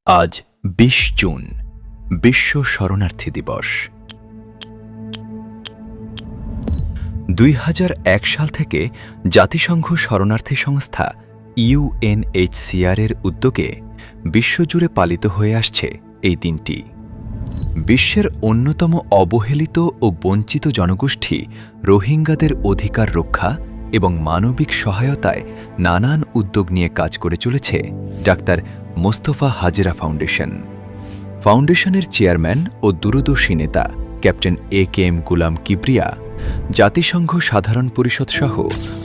আজ ২০ জুন বিশ্ব শরণার্থী দিবস। ২০০১ সাল থেকে জাতিসংঘ শরণার্থী সংস্থা ইউএনএইচসিআর এর উদ্যোগে বিশ্বজুড়ে পালিত হয়ে আসছে এই দিনটি। বিশ্বের অন্যতম অবহেলিত ও বঞ্চিত জনগোষ্ঠী রোহিঙ্গাদের অধিকার রক্ষা এবং মানবিক সহায়তায় নানান উদ্যোগ নিয়ে কাজ করে চলেছে ডাক্তার মোস্তফা হাজেরা ফাউন্ডেশন। ফাউন্ডেশনের চেয়ারম্যান ও দূরদর্শী নেতা ক্যাপ্টেন এ.কে.এম. গুলাম কিবরিয়া জাতিসংঘ সাধারণ পরিষদ সহ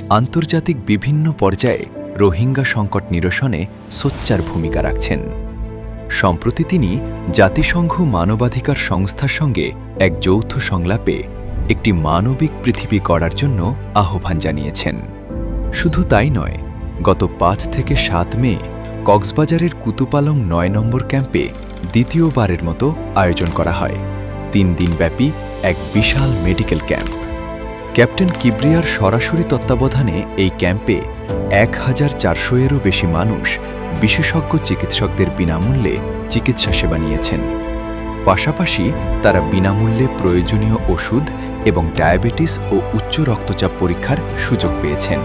আন্তর্জাতিক বিভিন্ন পর্যায়ে রোহিঙ্গা সংকট নিরসনে সোচ্চার ভূমিকা রাখছেন। সম্প্রতি তিনি জাতিসংঘ মানবাধিকার সংস্থার সঙ্গে এক যৌথ সংলাপে একটি মানবিক পৃথিবী গড়ার জন্য আহ্বান জানিয়েছেন। শুধু তাই নয়, গত ৫ থেকে ৭ মে কক্সবাজারের কুতুপালং ৯ নম্বর ক্যাম্পে দ্বিতীয়বারের মতো আয়োজন করা হয় ৩ দিনব্যাপী এক বিশাল মেডিকেল ক্যাম্প। ক্যাপ্টেন কিবরিয়ার সরাসরি তত্ত্বাবধানে এই ক্যাম্পে ১,৪০০-এরও বেশি মানুষ বিশেষজ্ঞ চিকিৎসকদের বিনামূল্যে চিকিৎসা সেবা নিয়েছেন। পাশাপাশি তারা বিনামূল্যে প্রয়োজনীয় ওষুধ এবং ডায়াবেটিস ও উচ্চ রক্তচাপ পরীক্ষার সুযোগ পেয়েছেন।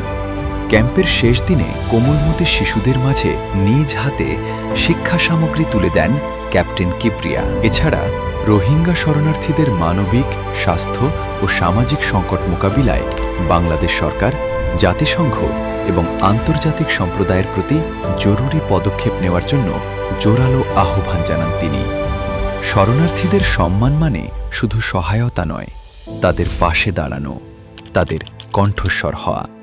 ক্যাম্পের শেষ দিনে কোমলমতি শিশুদের মাঝে নিজ হাতে শিক্ষা সামগ্রী তুলে দেন ক্যাপ্টেন কিবরিয়া। এছাড়া রোহিঙ্গা শরণার্থীদের মানবিক, স্বাস্থ্য ও সামাজিক সংকট মোকাবিলায় বাংলাদেশ সরকার, জাতিসংঘ এবং আন্তর্জাতিক সম্প্রদায়ের প্রতি জরুরি পদক্ষেপ নেওয়ার জন্য জোরালো আহ্বান জানান তিনি। শরণার্থীদের সম্মান মানে শুধু সহায়তা নয়, তাদের পাশে দাঁড়ানো, তাদের কণ্ঠস্বর হওয়া।